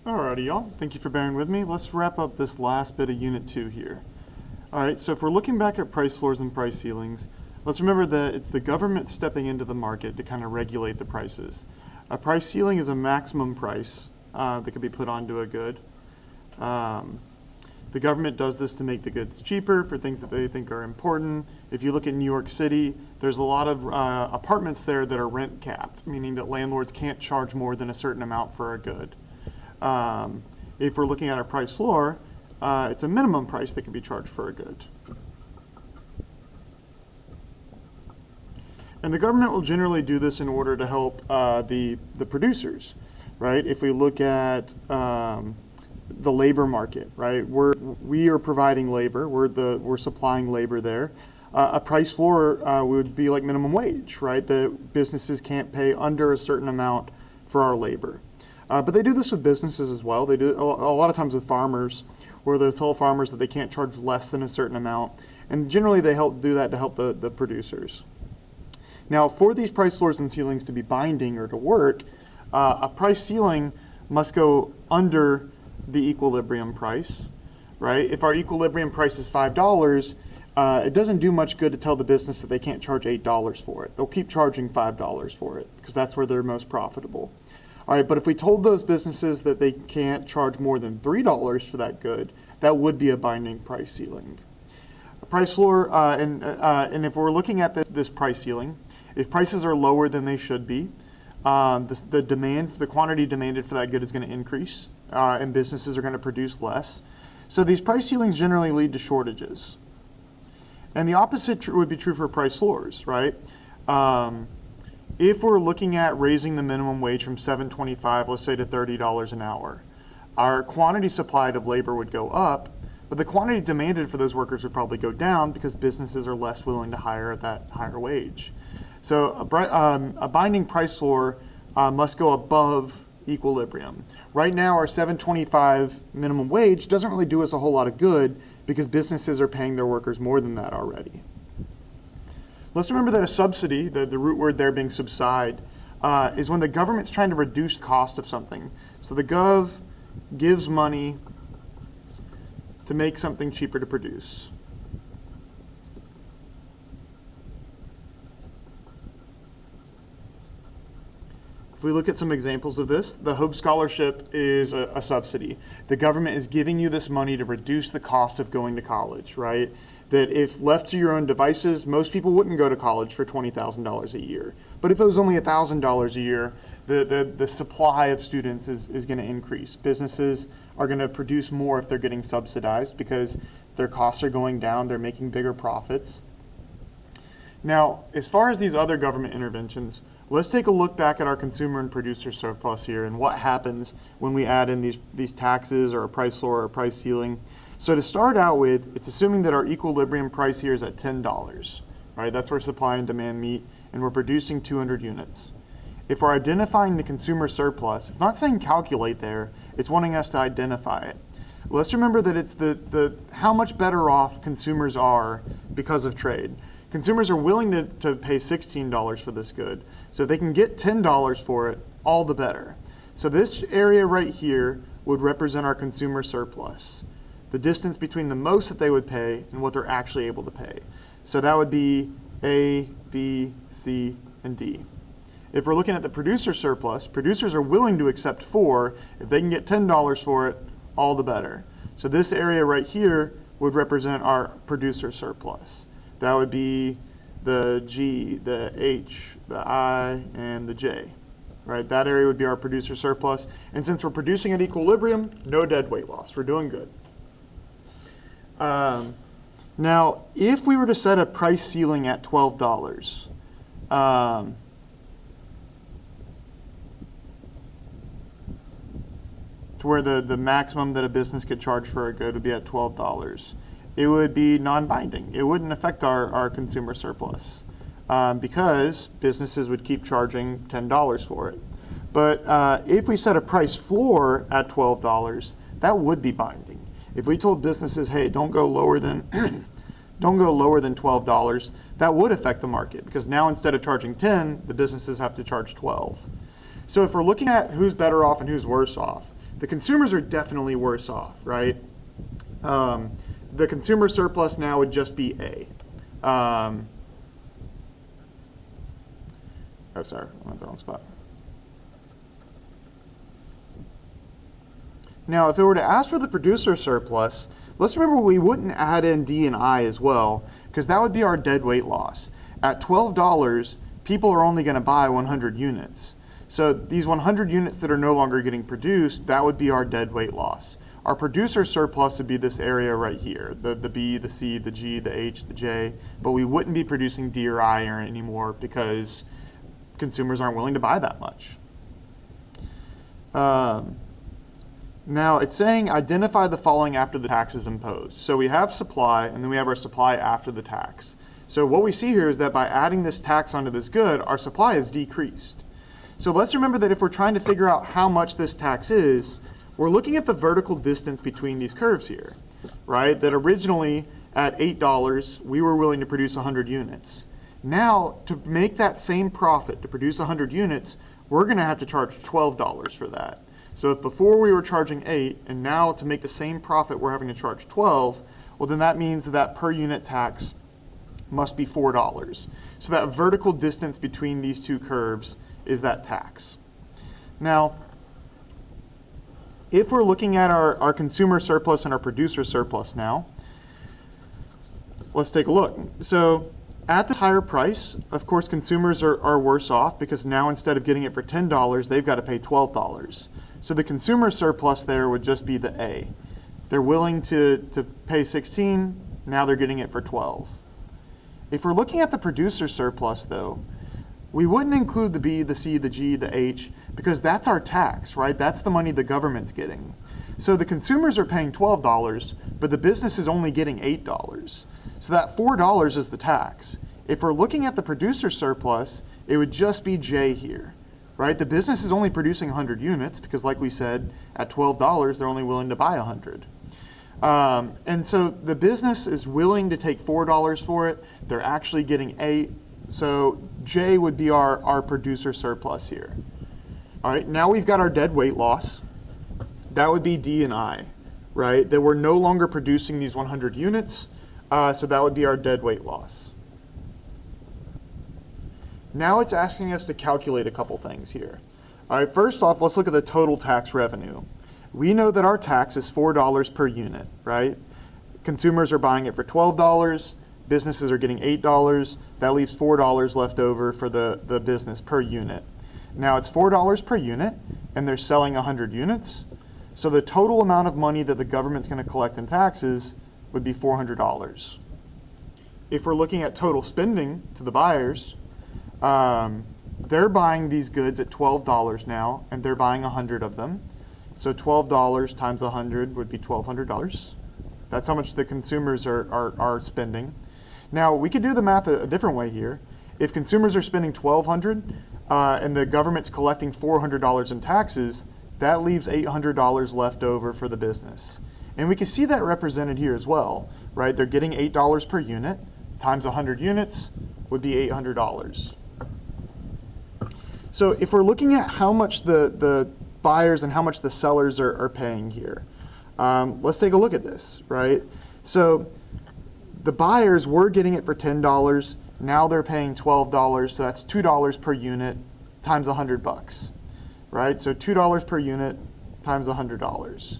Alrighty, y'all. Thank you for bearing with me. Let's wrap up this last bit of Unit 2 here. Alright, so if we're looking back at price floors and price ceilings, let's remember that it's the government stepping into the market to kind of regulate the prices. A price ceiling is a maximum price that could be put onto a good. The government does this to make the goods cheaper for things that they think are important. If you look at New York City, there's a lot of apartments there that are rent capped, meaning that landlords can't charge more than a certain amount for a good. If we're looking at a price floor, it's a minimum price that can be charged for a good. And the government will generally do this in order to help the producers, right? If we look at the labor market, right? We are providing labor. We're supplying labor there. A price floor would be like minimum wage, right? The businesses can't pay under a certain amount for our labor. But they do this with businesses as well. They do a lot of times with farmers, where they tell farmers that they can't charge less than a certain amount. And generally they help do that to help the producers. Now, for these price floors and ceilings to be binding or to work, a price ceiling must go under the equilibrium price, right? If our equilibrium price is $5, it doesn't do much good to tell the business that they can't charge $8 for it. They'll keep charging $5 for it because that's where they're most profitable. All right, but if we told those businesses that they can't charge more than $3 for that good, that would be a binding price ceiling. A price floor, and if we're looking at this price ceiling, if prices are lower than they should be, the quantity demanded for that good is going to increase, and businesses are going to produce less. So these price ceilings generally lead to shortages. And the opposite would be true for price floors, right? If we're looking at raising the minimum wage from $7.25, let's say, to $30 an hour, our quantity supplied of labor would go up, but the quantity demanded for those workers would probably go down because businesses are less willing to hire at that higher wage. So a binding price floor must go above equilibrium. Right now, our $7.25 minimum wage doesn't really do us a whole lot of good because businesses are paying their workers more than that already. Let's remember that a subsidy, the root word there being subside, is when the government's trying to reduce the cost of something. So the gov gives money to make something cheaper to produce. If we look at some examples of this, the Hope Scholarship is a subsidy. The government is giving you this money to reduce the cost of going to college, right? That if left to your own devices, most people wouldn't go to college for $20,000 a year. But if it was only $1,000 a year, the supply of students is going to increase. Businesses are going to produce more if they're getting subsidized because their costs are going down, they're making bigger profits. Now, as far as these other government interventions, let's take a look back at our consumer and producer surplus here and what happens when we add in these taxes or a price floor or a price ceiling. So to start out with, it's assuming that our equilibrium price here is at $10, right? That's where supply and demand meet, and we're producing 200 units. If we're identifying the consumer surplus, it's not saying calculate there, it's wanting us to identify it. Let's remember that it's the how much better off consumers are because of trade. Consumers are willing to pay $16 for this good. So if they can get $10 for it, all the better. So this area right here would represent our consumer surplus, the distance between the most that they would pay and what they're actually able to pay. So that would be A, B, C, and D. If we're looking at the producer surplus, producers are willing to accept 4. If they can get $10 for it, all the better. So this area right here would represent our producer surplus. That would be the G, the H, the I, and the J. Right? That area would be our producer surplus. And since we're producing at equilibrium, no dead weight loss. We're doing good. Now, if we were to set a price ceiling at $12, to where the maximum that a business could charge for a good would be at $12, it would be non-binding. It wouldn't affect our consumer surplus because businesses would keep charging $10 for it. But if we set a price floor at $12, that would be binding. If we told businesses, hey, don't go lower than $12, that would affect the market because now instead of charging 10, the businesses have to charge 12. So if we're looking at who's better off and who's worse off, The consumers are definitely worse off, right? The consumer surplus now would just be A. Oh, sorry, I'm at the wrong spot. Now, if it were to ask for the producer surplus, let's remember we wouldn't add in D and I as well, because that would be our dead weight loss. At $12, people are only going to buy 100 units. So these 100 units that are no longer getting produced, that would be our dead weight loss. Our producer surplus would be this area right here, the B, the C, the G, the H, the J, but we wouldn't be producing D or I anymore because consumers aren't willing to buy that much. Now it's saying identify the following after the tax is imposed. So we have supply, and then we have our supply after the tax. So what we see here is that by adding this tax onto this good, our supply is decreased. So let's remember that if we're trying to figure out how much this tax is, we're looking at the vertical distance between these curves here, right? That originally at $8, we were willing to produce 100 units. Now, to make that same profit, to produce 100 units, we're going to have to charge $12 for that. So if before we were charging 8, and now to make the same profit we're having to charge 12, well then that means that per unit tax must be $4. So that vertical distance between these two curves is that tax. Now, if we're looking at our consumer surplus and our producer surplus now, let's take a look. So at the higher price, of course, consumers are worse off because now instead of getting it for $10, they've got to pay $12. So the consumer surplus there would just be the A. They're willing to pay 16, now they're getting it for 12. If we're looking at the producer surplus though, we wouldn't include the B, the C, the G, the H, because that's our tax, right? That's the money the government's getting. So the consumers are paying $12, but the business is only getting $8. So that $4 is the tax. If we're looking at the producer surplus, it would just be J here, right? The business is only producing 100 units because like we said, at $12, they're only willing to buy 100. And so the business is willing to take $4 for it. They're actually getting 8. So J would be our producer surplus here. All right, now we've got our dead weight loss. That would be D and I, right? That we're no longer producing these 100 units. So that would be our dead weight loss. Now it's asking us to calculate a couple things here. All right, first off, let's look at the total tax revenue. We know that our tax is $4 per unit, right? Consumers are buying it for $12. Businesses are getting $8. That leaves $4 left over for the business per unit. Now it's $4 per unit, and they're selling 100 units. So the total amount of money that the government's going to collect in taxes would be $400. If we're looking at total spending to the buyers, they're buying these goods at $12 now, and they're buying 100 of them. So $12 times 100 would be $1,200. That's how much the consumers are spending. Now, we could do the math a different way here. If consumers are spending $1,200 and the government's collecting $400 in taxes, that leaves $800 left over for the business. And we can see that represented here as well, right? They're getting $8 per unit times 100 units would be $800. So if we're looking at how much the buyers and how much the sellers are paying here, let's take a look at this, right? So the buyers were getting it for $10. Now they're paying $12, so that's $2 per unit times 100 bucks, right? So $2 per unit times $100.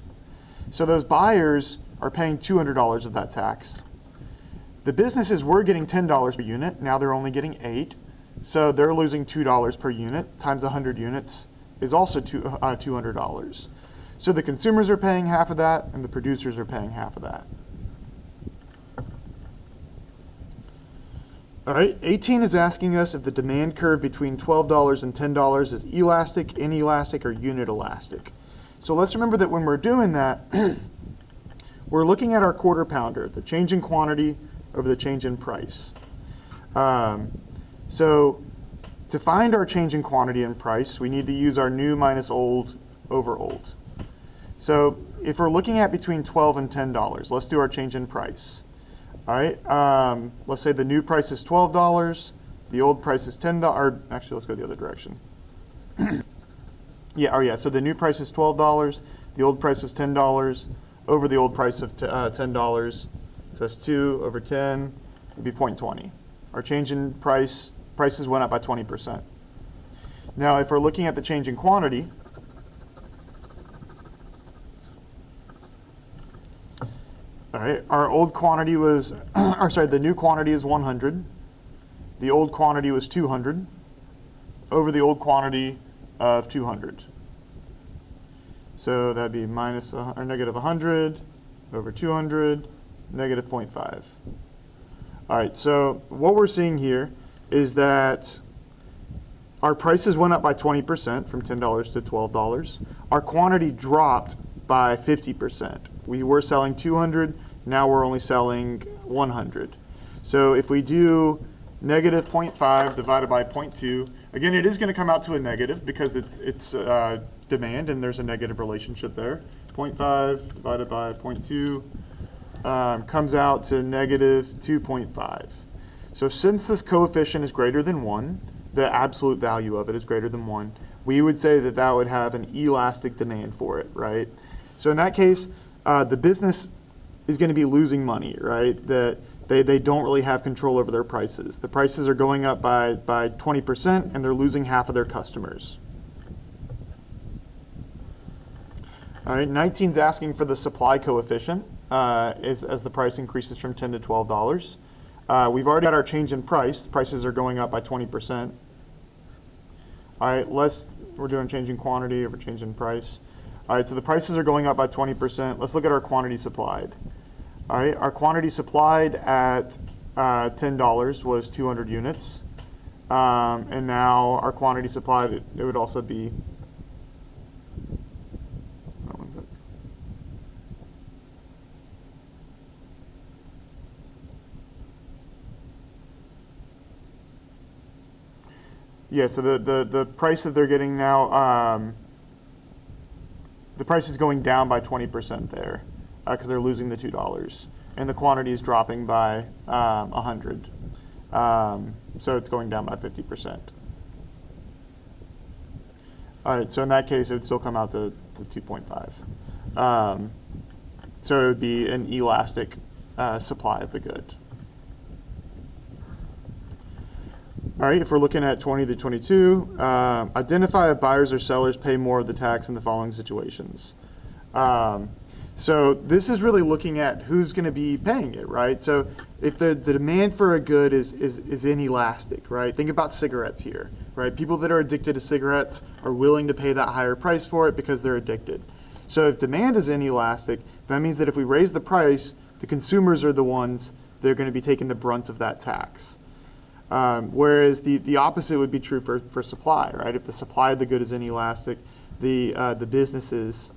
So those buyers are paying $200 of that tax. The businesses were getting $10 per unit. Now they're only getting $8. So they're losing $2 per unit times 100 units is also $200. So the consumers are paying half of that, and the producers are paying half of that. All right, 18 is asking us if the demand curve between $12 and $10 is elastic, inelastic, or unit elastic. So let's remember that when we're doing that, we're looking at our quarter pounder, the change in quantity over the change in price. So to find our change in quantity and price, we need to use our new minus old over old. So if we're looking at between $12 and $10, let's do our change in price. All right, let's say the new price is $12, the old price is $10, or actually let's go the other direction. So the new price is $12, The old price is $10 over the old price of $10. So that's 2 over 10 would be 0.20. Our change in prices went up by 20%. Now, if we're looking at the change in quantity, all right, our old quantity was, or sorry, the new quantity is 100. The old quantity was 200 over the old quantity of 200. So that'd be minus or negative 100 over 200, negative 0.5. All right, so what we're seeing here is that our prices went up by 20% from $10 to $12. Our quantity dropped by 50%. We were selling 200, now we're only selling 100. So if we do negative 0.5 divided by 0.2, again, it is going to come out to a negative because it's demand and there's a negative relationship there. 0.5 divided by 0.2 comes out to negative 2.5. So since this coefficient is greater than 1, the absolute value of it is greater than 1, we would say that that would have an elastic demand for it, right? So in that case, the business is going to be losing money, right? That they don't really have control over their prices. The prices are going up by 20% and they're losing half of their customers. All right, 19 is asking for the supply coefficient as the price increases from $10 to $12. We've already got our change in price. Prices are going up by 20%. All right, we're doing change in quantity over change in price. All right, so the prices are going up by 20%. Let's look at our quantity supplied. All right, our quantity supplied at $10 was 200 units. And now our quantity supplied, it would also be, yeah, so the price that they're getting now, the price is going down by 20% there because they're losing the $2. And the quantity is dropping by 100. So it's going down by 50%. All right, so in that case, it would still come out to 2.5. So it would be an elastic supply of the good. All right, if we're looking at 20 to 22, identify if buyers or sellers pay more of the tax in the following situations. So this is really looking at who's going to be paying it, right? So if the demand for a good is inelastic, right? Think about cigarettes here, right? People that are addicted to cigarettes are willing to pay that higher price for it because they're addicted. So if demand is inelastic, that means that if we raise the price, the consumers are the ones that are going to be taking the brunt of that tax. Whereas the opposite would be true for supply, right? If the supply of the good is inelastic, the businesses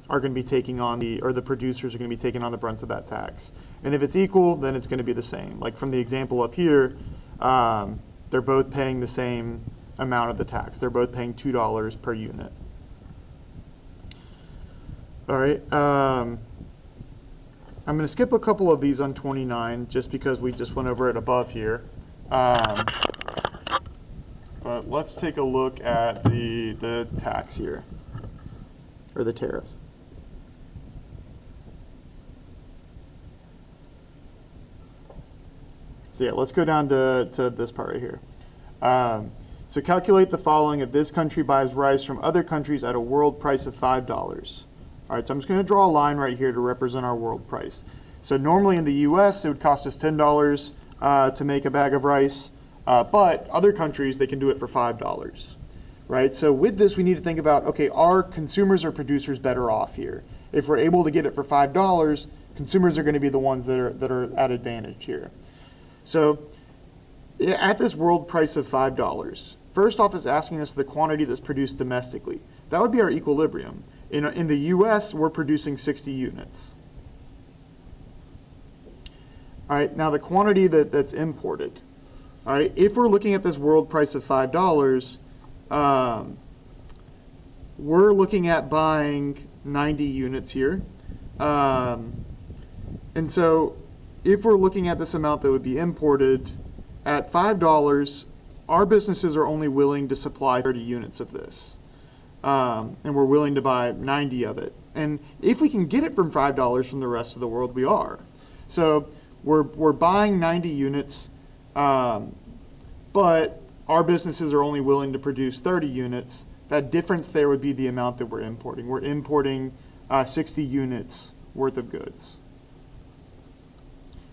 are going to be taking on or the producers are going to be taking on the brunt of that tax. And if it's equal, then it's going to be the same. Like from the example up here, they're both paying the same amount of the tax. They're both paying $2 per unit. All right. I'm going to skip a couple of these on 29 just because we just went over it above here. But let's take a look at the tax here, or the tariff. So yeah, let's go down to this part right here. So calculate the following if this country buys rice from other countries at a world price of $5. All right, so I'm just going to draw a line right here to represent our world price. So normally in the US, it would cost us $10 to make a bag of rice, but other countries, they can do it for $5, right? So with this, we need to think about, okay, are consumers or producers better off here? If we're able to get it for $5, consumers are going to be the ones that are at advantage here. So at this world price of $5, first off it's asking us the quantity that's produced domestically. That would be our equilibrium. In the US, we're producing 60 units. All right, now the quantity that's imported. All right, if we're looking at this world price of $5, we're looking at buying 90 units here. And so if we're looking at this amount that would be imported at $5, our businesses are only willing to supply 30 units of this. and we're willing to buy 90 of it. And if we can get it from $5 from the rest of the world, we are. So we're buying 90 units, but our businesses are only willing to produce 30 units. That difference there would be the amount that we're importing. We're importing 60 units worth of goods.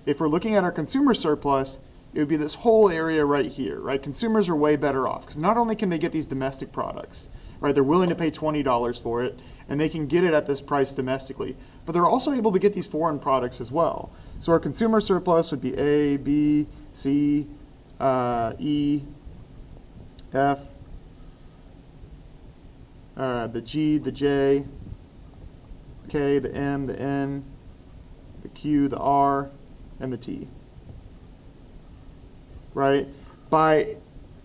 If we're looking at our consumer surplus, it would be this whole area right here, right? Consumers are way better off because not only can they get these domestic products, right? They're willing to pay $20 for it, and they can get it at this price domestically, but they're also able to get these foreign products as well. So our consumer surplus would be A, B, C, E, F, the G, the J, K, the M, the N, the Q, the R, and the T. Right? By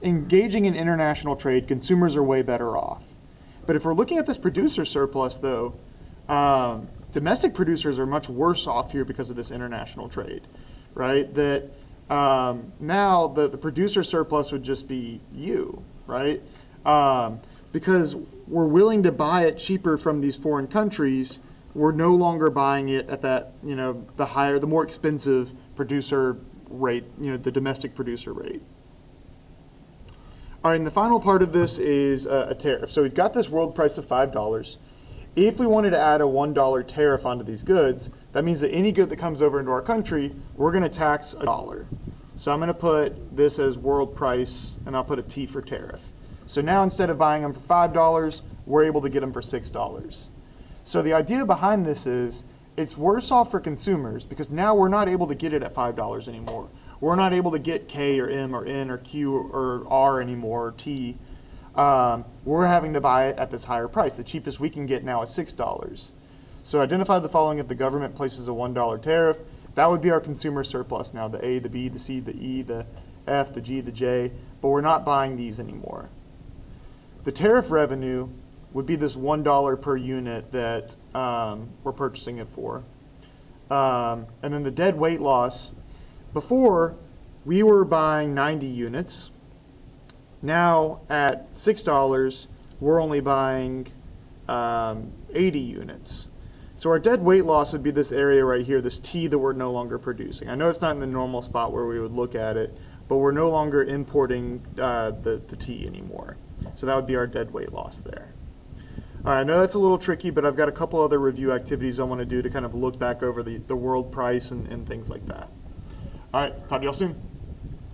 engaging in international trade, consumers are way better off. But if we're looking at this producer surplus, though, domestic producers are much worse off here because of this international trade, right? That now the producer surplus would just be you, right? Because we're willing to buy it cheaper from these foreign countries, we're no longer buying it at that, the more expensive producer rate, the domestic producer rate. All right, and the final part of this is a tariff. So we've got this world price of $5. If we wanted to add a $1 tariff onto these goods, that means that any good that comes over into our country, we're going to tax $1. So I'm going to put this as world price, and I'll put a T for tariff. So now instead of buying them for $5, we're able to get them for $6. So the idea behind this is it's worse off for consumers because now we're not able to get it at $5 anymore. We're not able to get K or M or N or Q or R anymore, or T. We're having to buy it at this higher price. The cheapest we can get now is $6. So identify the following if the government places a $1 tariff. That would be our consumer surplus now, the A, the B, the C, the E, the F, the G, the J, but we're not buying these anymore. The tariff revenue would be this $1 per unit that we're purchasing it for. And then the dead weight loss, before we were buying 90 units. Now at $6, we're only buying 80 units. So our dead weight loss would be this area right here, this T that we're no longer producing. I know it's not in the normal spot where we would look at it, but we're no longer importing the T anymore. So that would be our dead weight loss there. All right, I know that's a little tricky, but I've got a couple other review activities I want to do to kind of look back over the world price and things like that. All right, talk to y'all soon.